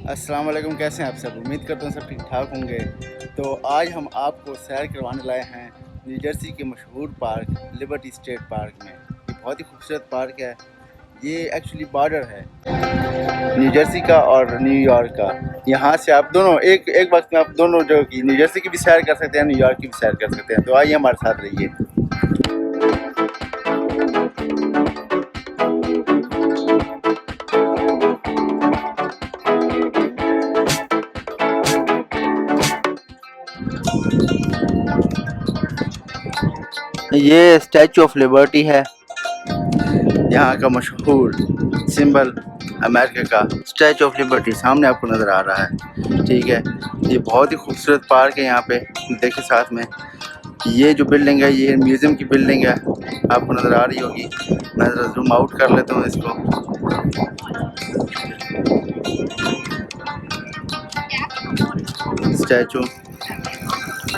अस्सलाम वालेकुम। कैसे हैं आप सब? उम्मीद करता हूँ सब ठीक ठाक होंगे। तो आज हम आपको सैर करवाने लाए हैं न्यू जर्सी के मशहूर पार्क लिबर्टी स्टेट पार्क में। ये बहुत ही खूबसूरत पार्क है। ये एक्चुअली बॉर्डर है न्यू जर्सी का और न्यूयॉर्क का। यहाँ से आप दोनों एक एक वक्त में आप दोनों जो कि न्यू जर्सी की भी सैर कर सकते हैं, न्यूयॉर्क की भी सैर कर सकते हैं। तो आइए हमारे साथ रहिए। ये स्टैचू ऑफ लिबर्टी है, यहाँ का मशहूर सिंबल अमेरिका का। स्टैचू ऑफ लिबर्टी सामने आपको नज़र आ रहा है, ठीक है। ये बहुत ही खूबसूरत पार्क है। यहाँ पे देखिए साथ में ये जो बिल्डिंग है, ये म्यूज़ियम की बिल्डिंग है, आपको नज़र आ रही होगी। मैं ज़रा जूम आउट कर लेता हूँ इसको। स्टैचू,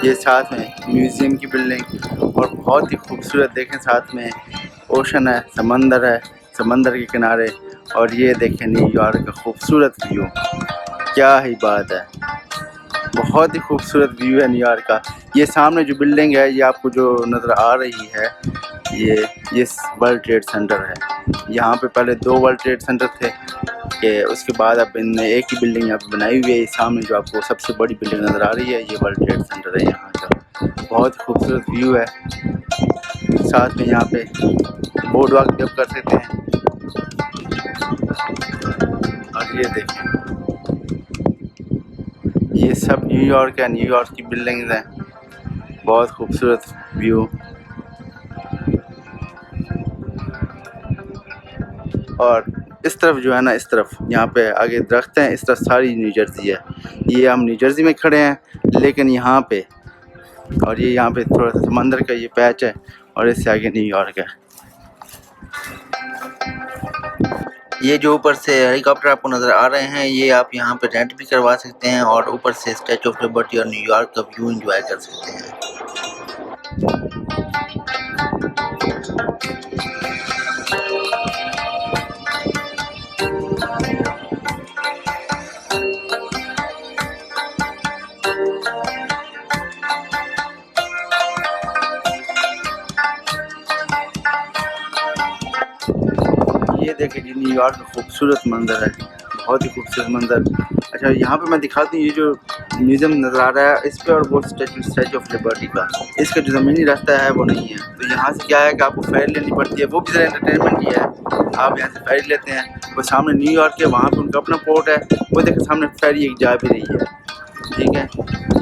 ये साथ में म्यूज़ियम की बिल्डिंग और बहुत ही खूबसूरत देखें, साथ में ओशन है, समंदर है, समंदर के किनारे। और ये देखें न्यूयॉर्क का खूबसूरत व्यू, क्या ही बात है। बहुत ही खूबसूरत व्यू है न्यूयॉर्क का। ये सामने जो बिल्डिंग है, ये आपको जो नज़र आ रही है, ये वर्ल्ड ट्रेड सेंटर है। यहाँ पे पहले 2 वर्ल्ड ट्रेड सेंटर थे कि उसके बाद अब इनने एक ही बिल्डिंग यहाँ पे बनाई हुई है। सामने जो आपको सबसे बड़ी बिल्डिंग नज़र आ रही है, ये वर्ल्ड ट्रेड सेंटर है यहाँ का। बहुत खूबसूरत व्यू है। साथ में यहाँ पे बोर्ड वॉक भी आप कर सकते हैं। और ये देखें, ये सब न्यूयॉर्क है, न्यूयॉर्क की बिल्डिंग्स हैं। बहुत खूबसूरत व्यू। और इस तरफ जो है ना, इस तरफ यहाँ पे आगे दरख्त हैं, इस तरफ सारी न्यू जर्सी है। ये हम न्यू जर्सी में खड़े हैं, लेकिन यहाँ पे और ये यहाँ पे थोड़ा सा समंदर का ये पैच है और इससे आगे न्यूयॉर्क है। ये जो ऊपर से हेलीकॉप्टर आपको नज़र आ रहे हैं, ये आप यहाँ पे रेंट भी करवा सकते हैं और ऊपर से स्टैचू ऑफ लिबर्टी और न्यूयॉर्क का व्यू एंजॉय कर सकते हैं। ये देखिए जी, न्यूयॉर्क का खूबसूरत मंजर है, बहुत ही खूबसूरत मंजर। अच्छा, यहाँ पे मैं दिखाती हूँ, ये जो म्यूज़ियम नज़र आ रहा है, इस पे और वो स्टैचू ऑफ लिबर्टी का, इसका जो ज़मीनी रास्ता है वो नहीं है। तो यहाँ से क्या है कि आपको फेरी लेनी पड़ती है। वो भी ज़रा एंटरटेनमेंट ही है। आप यहाँ से फेरी लेते हैं, वो सामने न्यूयॉर्क है, वहाँ पर उनका अपना पोर्ट है। वो देखिए सामने फेरी एक जा भी रही है, ठीक है।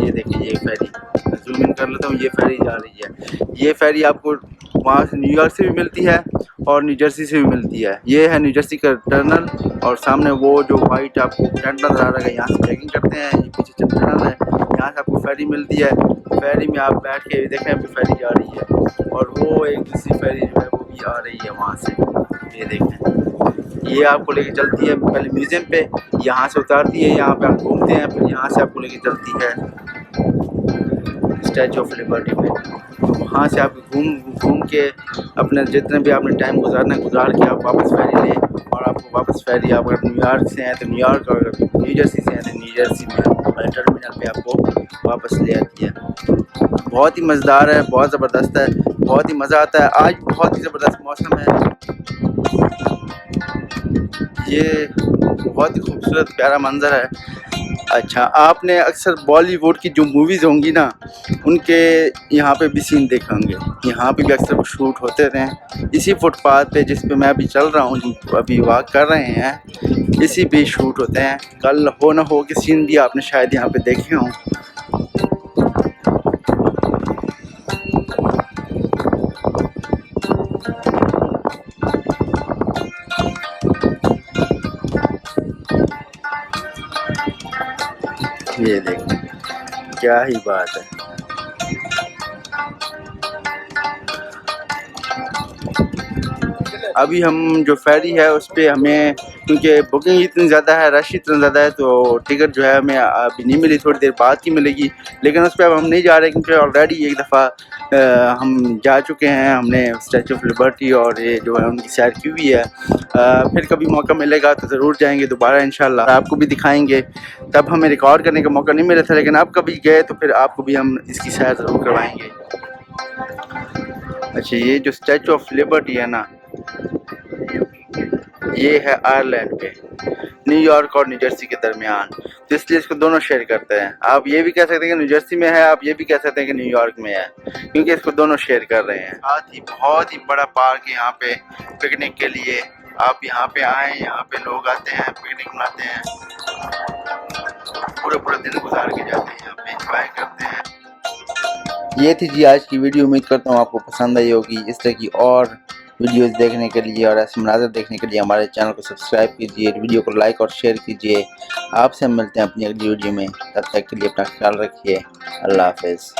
ये देखिए, ये फेरी जूम इन कर लेता हूँ, ये फेरी जा रही है। ये फेरी आपको वहाँ से न्यूयॉर्क से भी मिलती है और न्यू जर्सी से भी मिलती है। ये है न्यू जर्सी का टनल और सामने वो जो वाइट आपको टेंट नज़र आ रहा है, यहाँ से चेकिंग करते हैं। ये पीछे टनल है, यहाँ से आपको फेरी मिलती है। फेरी में आप बैठ के देखें, अभी फेरी जा रही है और वो एक दूसरी फेरी जो है वो भी आ रही है वहाँ से। ये देखें, ये आपको लेके चलती है पहले म्यूज़ियम पे, यहाँ से उतारती है, यहाँ पे आप घूमते हैं, फिर यहाँ से आपको लेके चलती है स्टैचू ऑफ लिबर्टी पे। तो वहाँ से आप घूम के अपने जितने भी आपने टाइम गुजारना है गुजार के आप वापस फेरी लें और आपको वापस फेरी, आप अगर न्यूयॉर्क से हैं तो न्यूयॉर्क, और न्यू जर्सी से हैं तो न्यू जर्सी में टर्मिनल पे आपको वापस ले आती है। बहुत ही मज़ेदार है, बहुत ज़बरदस्त है, बहुत ही मज़ा आता है। आज बहुत ही ज़बरदस्त मौसम है। ये बहुत ही खूबसूरत प्यारा मंज़र है। अच्छा, आपने अक्सर बॉलीवुड की जो मूवीज़ होंगी ना, उनके यहाँ पे भी सीन देखे होंगे। यहाँ पे भी अक्सर वो शूट होते हैं इसी फुटपाथ पे जिस पे मैं अभी चल रहा हूँ, जो अभी वॉक कर रहे हैं, इसी पे शूट होते हैं। कल हो ना हो के सीन भी आपने शायद यहाँ पे देखे हों। ये देखें, क्या ही बात है। अभी हम जो फेरी है उस पे हमें क्योंकि बुकिंग इतनी ज़्यादा है, रश इतना ज़्यादा है, तो टिकट जो है हमें अभी नहीं मिली, थोड़ी देर बाद की मिलेगी। लेकिन उस पर अब हम नहीं जा रहे क्योंकि ऑलरेडी एक दफ़ा हम जा चुके हैं, हमने स्टैचू ऑफ लिबर्टी और ये जो है उनकी सैर की हुई है। फिर कभी मौका मिलेगा तो ज़रूर जाएंगे दोबारा इंशाल्लाह, आपको भी दिखाएंगे। तब हमें रिकॉर्ड करने का मौका नहीं मिला था, लेकिन अब कभी गए तो फिर आपको भी हम इसकी सैर ज़रूर करवाएंगे। अच्छा, ये जो स्टैचू ऑफ लिबर्टी है ना, ये है आयरलैंड पे, न्यूयॉर्क और न्यू जर्सी के दरमियान, तो इसलिए इसको दोनों शेयर करते हैं। आप ये भी कह सकते हैं कि न्यू जर्सी में है, आप ये भी कह सकते हैं कि न्यूयॉर्क में है, क्योंकि इसको दोनों शेयर कर रहे हैं। बहुत ही बड़ा पार्क है यहाँ पे पिकनिक के लिए। आप यहाँ पे आए, यहाँ पे लोग आते हैं, पिकनिक मनाते हैं, पूरे दिन गुजार के जाते हैं, यहाँ पे एंजॉय करते हैं। ये थी जी आज की वीडियो। उम्मीद करता हूँ आपको पसंद आई होगी। इस तरह की और वीडियोस देखने के लिए और ऐसे मनाज़र देखने के लिए हमारे चैनल को सब्सक्राइब कीजिए, वीडियो को लाइक और शेयर कीजिए। आपसे मिलते हैं अपनी अगली वीडियो में, तब तक के लिए अपना ख्याल रखिए। अल्लाह हाफ़िज़।